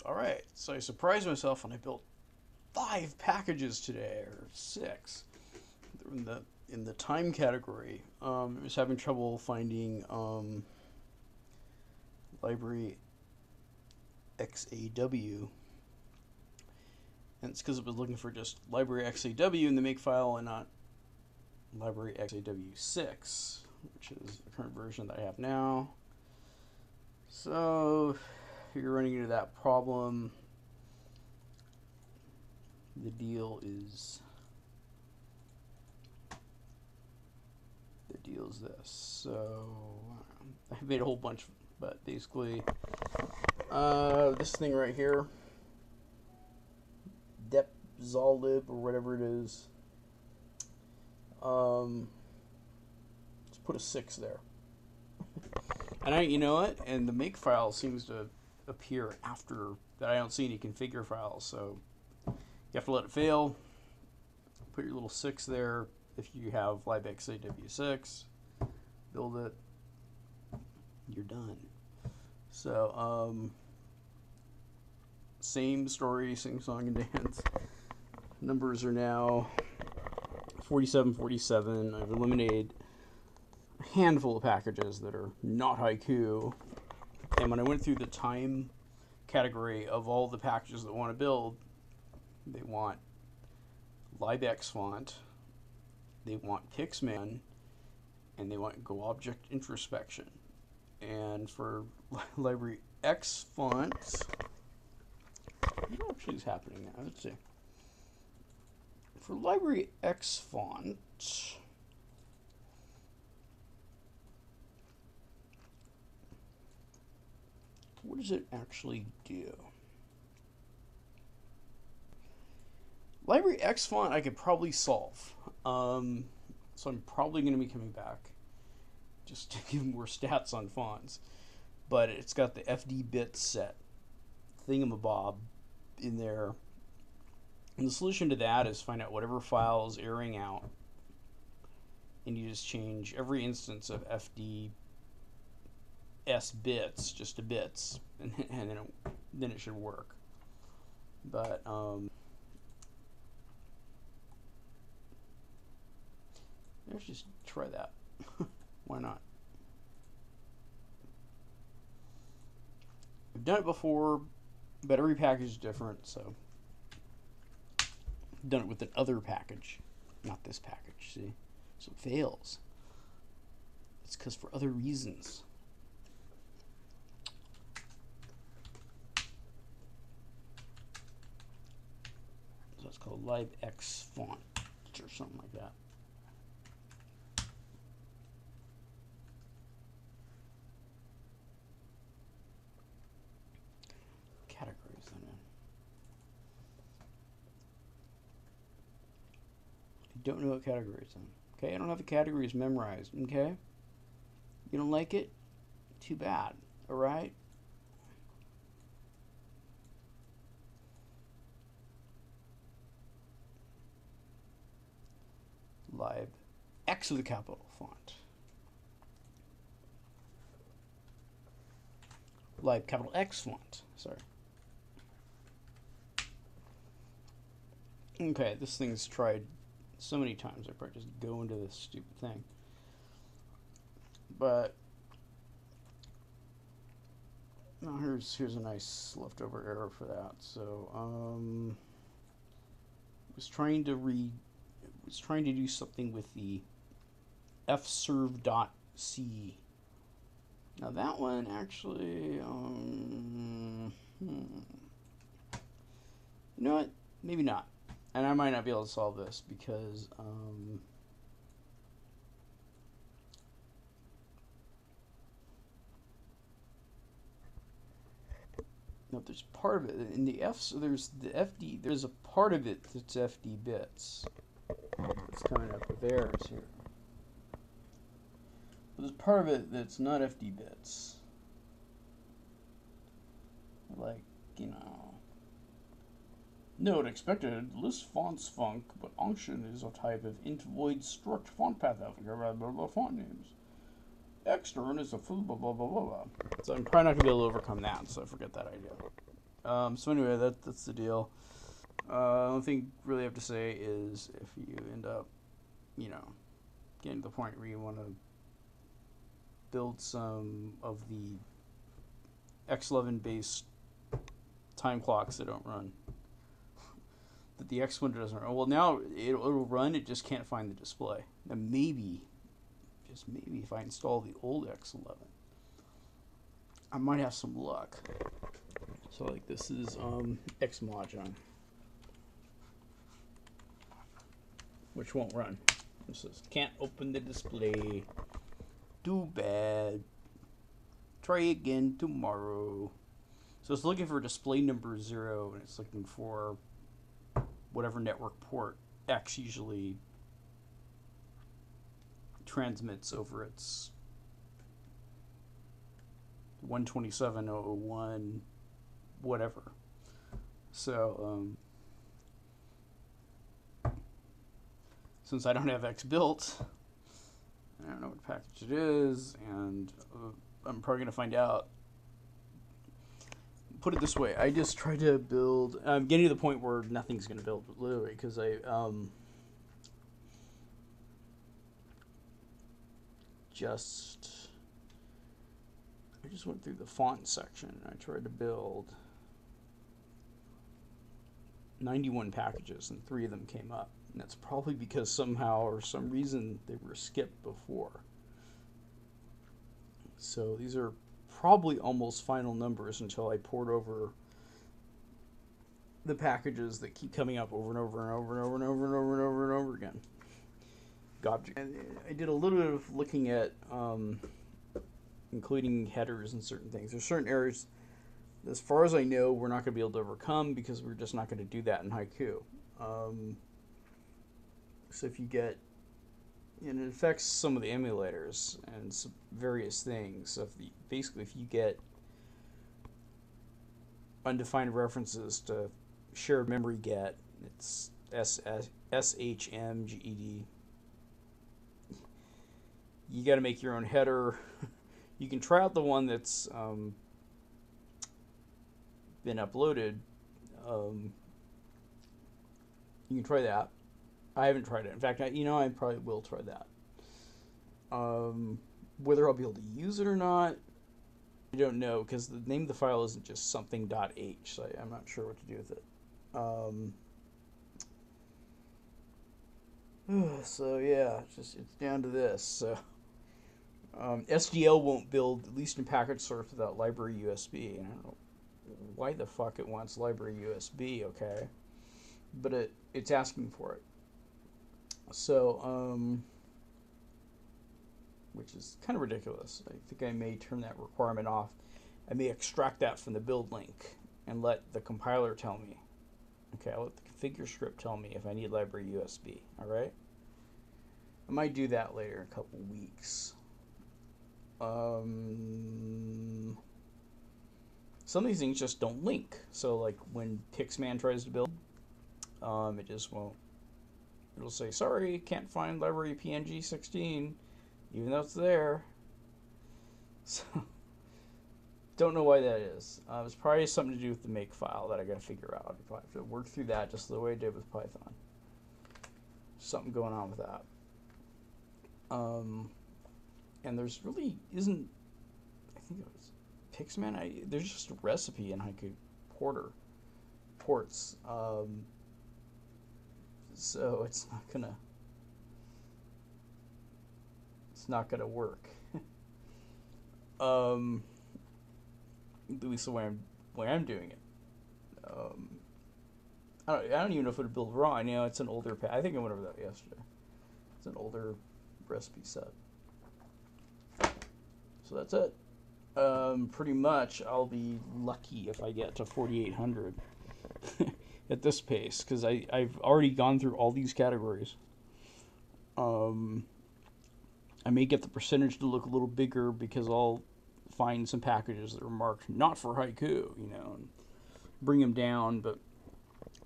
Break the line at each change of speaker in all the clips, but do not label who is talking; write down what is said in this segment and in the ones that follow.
Alright, so I surprised myself and I built 5 packages today, or 6. In the time category. I was having trouble finding library XAW. And it's because I was looking for just library XAW in the makefile and not library XAW6, which is the current version that I have now. So if you're running into that problem, the deal is this. So I made a whole bunch, but basically this thing right here, libxaw or whatever it is, let's put a 6 there. And you know what? And the make file seems to appear after that. I don't see any configure files, so you have to let it fail. Put your little 6 there. If you have libxaw6, build it. You're done. So same story, sing song and dance. Numbers are now 47, 47. I've eliminated a handful of packages that are not Haiku. And when I went through the time category of all the packages that want to build, they want libx font, they want Pixman, and they want Go Object Introspection. And for library X fonts, what actually is happening now? Let's see. For library X font, what does it actually do? Library X font I could probably solve. So I'm probably going to be coming back just to give more stats on fonts. But it's got the FD bit set thingamabob in there. And the solution to that is find out whatever file is airing out, and you just change every instance of FD S bits just to bits, and then it should work. But let's just try that. Why not? I've done it before, but every package is different, so I've done it with another package, not this package, see? So it fails. It's because for other reasons. So it's called libx font or something like that. Categories then. I don't know what categories then. Okay, I don't have the categories memorized. Okay, you don't like it? Too bad. All right. libx with a capital font. Lib capital X font. Sorry. Okay, this thing's tried so many times I probably just go into this stupid thing. But no, here's a nice leftover error for that. So was trying to do something with the fserve.c. Now that one actually, you know what? Maybe not. And I might not be able to solve this because no, there's part of it in the F. So there's the FD. There's a part of it that's FD bits. It's coming up with errors here. But there's part of it that's not FD bits. Like, you know. Note expected list fonts func, but unction is a type of int void struct font path alpha rather than font names. extern is a food, blah, blah, blah, blah, blah. So I'm probably not going to be able to overcome that, so forget that idea. So anyway, that's the deal. The only thing really I have to say is if you end up, getting to the point where you want to build some of the X11 based time clocks that don't run, that the X window doesn't run. Well, now it'll run, it just can't find the display. And maybe, just maybe, if I install the old X11, I might have some luck. So like this is X Mahjong, which won't run. It says can't open the display. Too bad. Try again tomorrow. So it's looking for display number 0, and it's looking for whatever network port X usually transmits over its 127.001 whatever. So since I don't have X built, I don't know what package it is, and I'm probably going to find out. Put it this way, I just try to build, I'm getting to the point where nothing's going to build, literally, because I just went through the font section, and I tried to build 91 packages, and 3 of them came up. And that's probably because somehow or some reason they were skipped before. So these are probably almost final numbers until I port over the packages that keep coming up over and over and over and over and over and over and over and over again. And I did a little bit of looking at including headers and certain things. There's certain errors, as far as I know, we're not going to be able to overcome because we're just not going to do that in Haiku. So if you get, and it affects some of the emulators and some various things. So basically if you get undefined references to shared memory get, it's SHMGED. You got to make your own header. You can try out the one that's been uploaded. You can try that. I haven't tried it. In fact, I probably will try that. Whether I'll be able to use it or not, I don't know, because the name of the file isn't just something.h, so I'm not sure what to do with it. So yeah, it's down to this. So SDL won't build, at least in package source, without library USB. And I don't know why the fuck it wants library USB, okay? But it's asking for it. So, which is kind of ridiculous. I think I may turn that requirement off. I may extract that from the build link and let the compiler tell me. Okay, I'll let the configure script tell me if I need library USB, alright? I might do that later in a couple weeks. Some of these things just don't link. So like when Pixman tries to build, it just won't. It'll say, sorry, can't find library PNG 16, even though it's there. So, don't know why that is. It's probably something to do with the make file that I gotta figure out. I have to work through that just the way I did with Python. Something going on with that. And there's really isn't, I think it was Pixman, there's just a recipe in Haiku ports. So it's not gonna work. At least the way I'm doing it. I don't even know if it would build raw. It's an older I think I went over that yesterday. It's an older recipe set. So that's it. Pretty much I'll be lucky if I get to 4800 at this pace, because I've already gone through all these categories. I may get the percentage to look a little bigger because I'll find some packages that are marked not for Haiku, and bring them down, but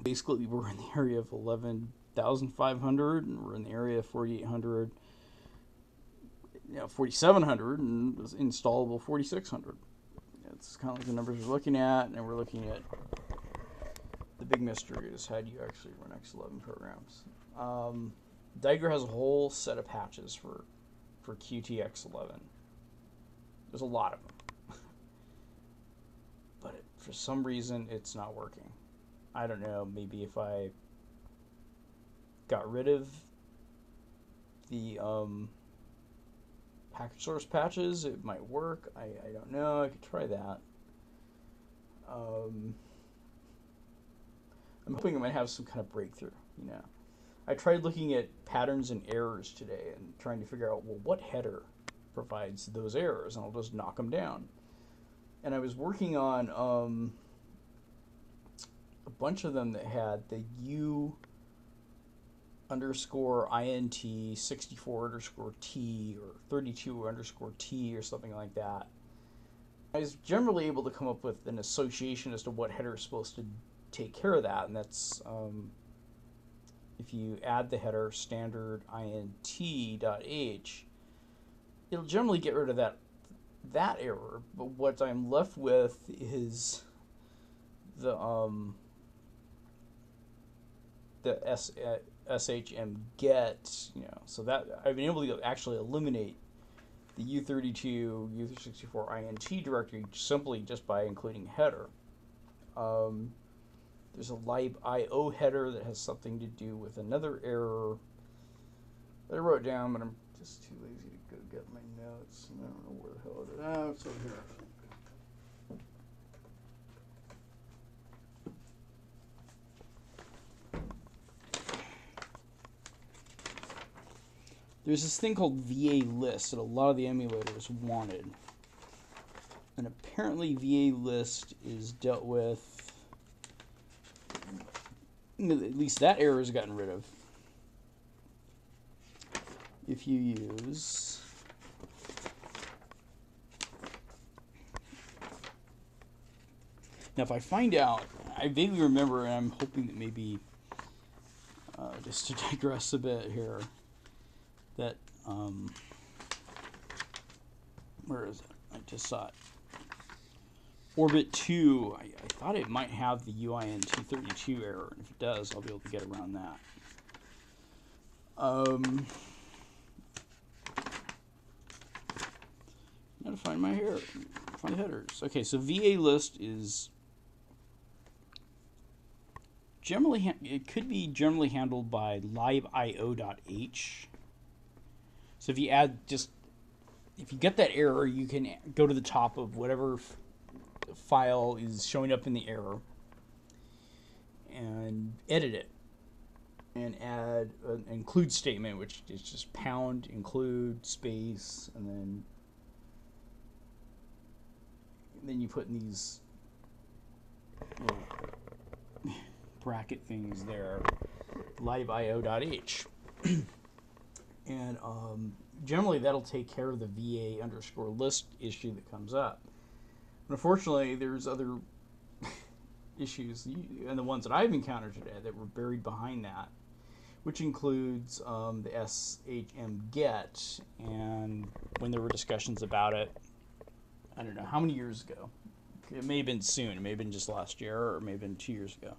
basically we're in the area of 11,500 and we're in the area of 4,800. 4700 and installable 4600. It's kind of like the numbers we're looking at, and we're looking at the big mystery is how do you actually run X11 programs. Diger has a whole set of patches for QTX11. There's a lot of them. But for some reason, it's not working. I don't know, maybe if I got rid of the package source patches, it might work. I don't know. I could try that. I'm hoping I might have some kind of breakthrough, you know. I tried looking at patterns and errors today and trying to figure out, well, what header provides those errors, and I'll just knock them down. And I was working on a bunch of them that had the U underscore int 64 underscore t or 32 underscore t or something like that. I was generally able to come up with an association as to what header is supposed to take care of that, and that's if you add the header standard int.h, it'll generally get rid of that error. But what I'm left with is the shm get, you know, so that I've been able to actually eliminate the U32 U64 int directory simply just by including header. There's a libxaw header that has something to do with another error that I wrote down, but I'm just too lazy to go get my notes. I don't know where the hell it is. Oh, it's over here. There's this thing called VA list that a lot of the emulators wanted. And apparently VA list is dealt with, at least that error has gotten rid of, if you use now if I find out, I vaguely remember, and I'm hoping that maybe just to digress a bit here, that where is it? I just saw it. Orbit 2, I thought it might have the UINT32 error, and if it does, I'll be able to get around that. Gotta find my headers. Okay, so VA list is generally, it could be generally handled by libxaw.h. So if you add if you get that error, you can go to the top of whatever file is showing up in the error and edit it and add an include statement, which is just pound include space, and then you put in these little bracket things there, libxaw.h. And generally that'll take care of the VA underscore list issue that comes up. Unfortunately, there's other issues, and the ones that I've encountered today that were buried behind that, which includes the shm get. And when there were discussions about it, I don't know how many years ago. It may have been soon. It may have been just last year, or it may have been 2 years ago.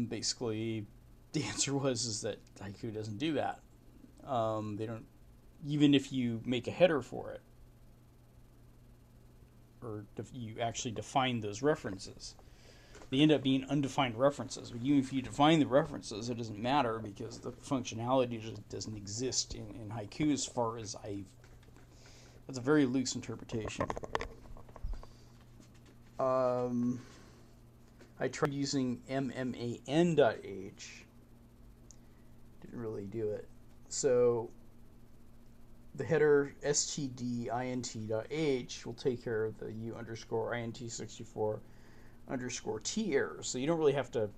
Basically, the answer was that Haiku doesn't do that. They don't, even if you make a header for it, or you actually define those references, they end up being undefined references. But even if you define the references, it doesn't matter because the functionality just doesn't exist in Haiku as far as that's a very loose interpretation. I tried using mman.h. Didn't really do it. So the header stdint.h will take care of the u underscore int64 underscore t errors. So you don't really have to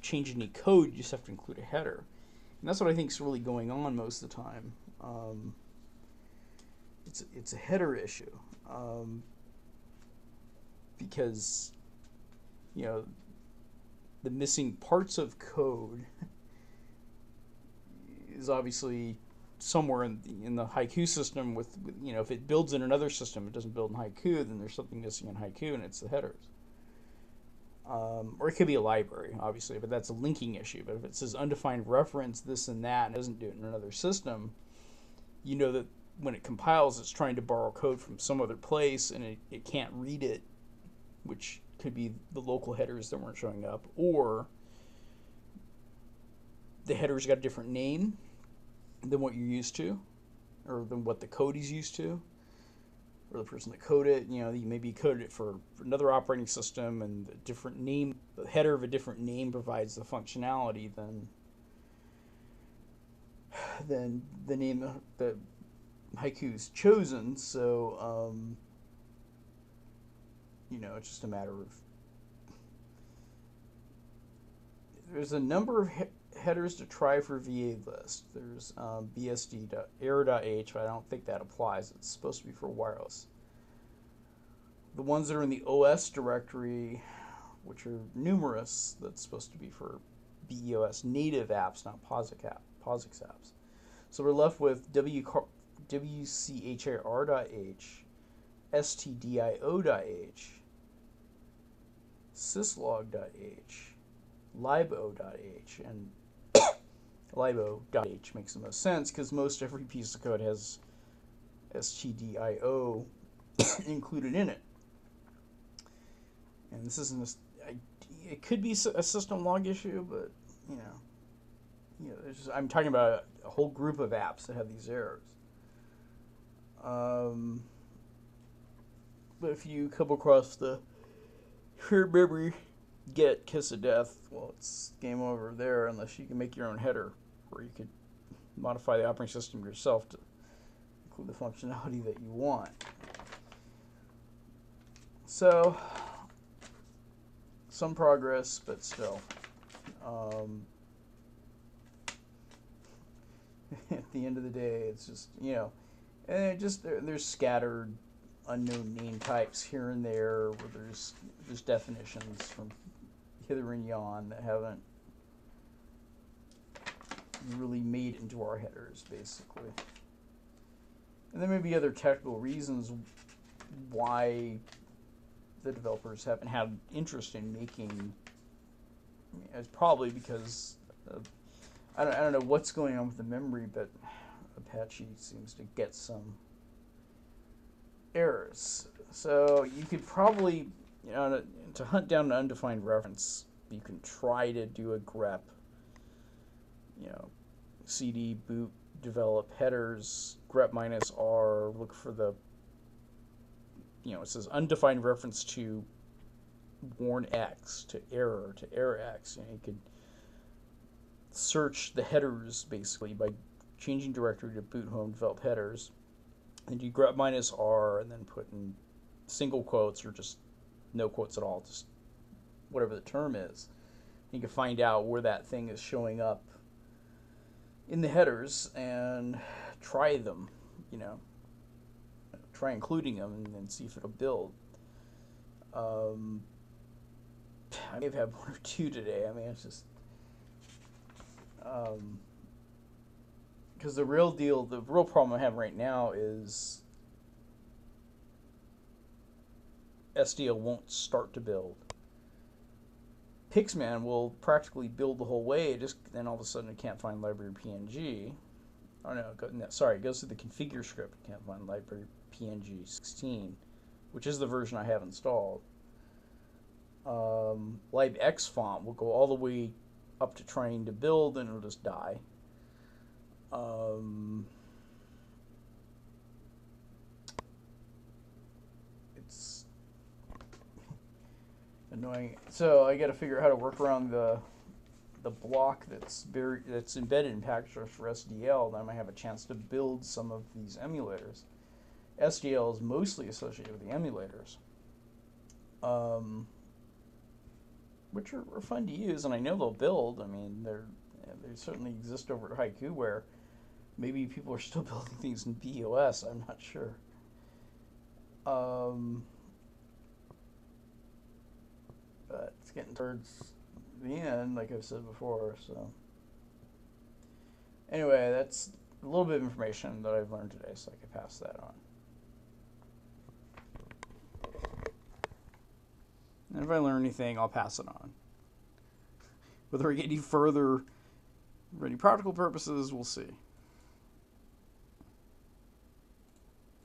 change any code, you just have to include a header. And that's what I think is really going on most of the time. It's a header issue. Because, you know, the missing parts of code is obviously somewhere in the Haiku system with, you know, if it builds in another system, it doesn't build in Haiku, then there's something missing in Haiku, and it's the headers. Or it could be a library, obviously, but that's a linking issue. But if it says undefined reference, this and that, and doesn't do it in another system, you know that when it compiles, it's trying to borrow code from some other place, and it can't read it, which could be the local headers that weren't showing up, or the header's got a different name than what you're used to, or than what the code is used to, or the person that coded it. You know, you maybe coded it for another operating system, and a different name, the header of a different name provides the functionality than the name that Haiku's chosen. So you know, it's just a matter of, there's a number of headers to try for VA list. There's bsd.error.h, but I don't think that applies. It's supposed to be for wireless. The ones that are in the OS directory, which are numerous, that's supposed to be for BEOS native apps, not POSIX apps. So we're left with wchar.h, stdio.h, syslog.h, libxaw.h, and libxaw.h makes the most sense because most every piece of code has stdio included in it. And this isn't it could be a system log issue, but you know, I'm talking about a whole group of apps that have these errors. But if you come across the shared memory get kiss of death, well, it's game over there unless you can make your own header, or you could modify the operating system yourself to include the functionality that you want. So, some progress, but still. At the end of the day, it's just, you know, and it just there's scattered unknown name types here and there where there's definitions from hither and yon that haven't really made it into our headers, basically. And there may be other technical reasons why the developers haven't had interest in making. It's probably because I don't know what's going on with the memory, but Apache seems to get some errors. So you could probably, you know, to hunt down an undefined reference, you can try to do a grep, you know, cd boot develop headers grep -r, look for the, you know, it says undefined reference to warn x, to error x. You know, you could search the headers basically by changing directory to boot home develop headers, and you grep -r and then put in single quotes or just no quotes at all, just whatever the term is. You can find out where that thing is showing up in the headers and try them, you know, try including them and then see if it'll build. I may have had one or two today. I mean, it's just because the real problem I have right now is SDL won't start to build. Pixman will practically build the whole way, just then all of a sudden it can't find library PNG. Oh no, it goes to the configure script, it can't find library PNG 16, which is the version I have installed. libxaw will go all the way up to trying to build and it'll just die. It's annoying. So I got to figure out how to work around the block that's embedded in package for SDL. Then I might have a chance to build some of these emulators. SDL is mostly associated with the emulators, which are fun to use, and I know they'll build. I mean, they certainly exist over at Haiku, where maybe people are still building things in BEOS. I'm not sure. But it's getting towards the end, like I've said before. So anyway, that's
a little bit of information that I've learned today, so I can pass that on. And if I learn anything, I'll pass it on. Whether I get any further for any practical purposes, we'll see.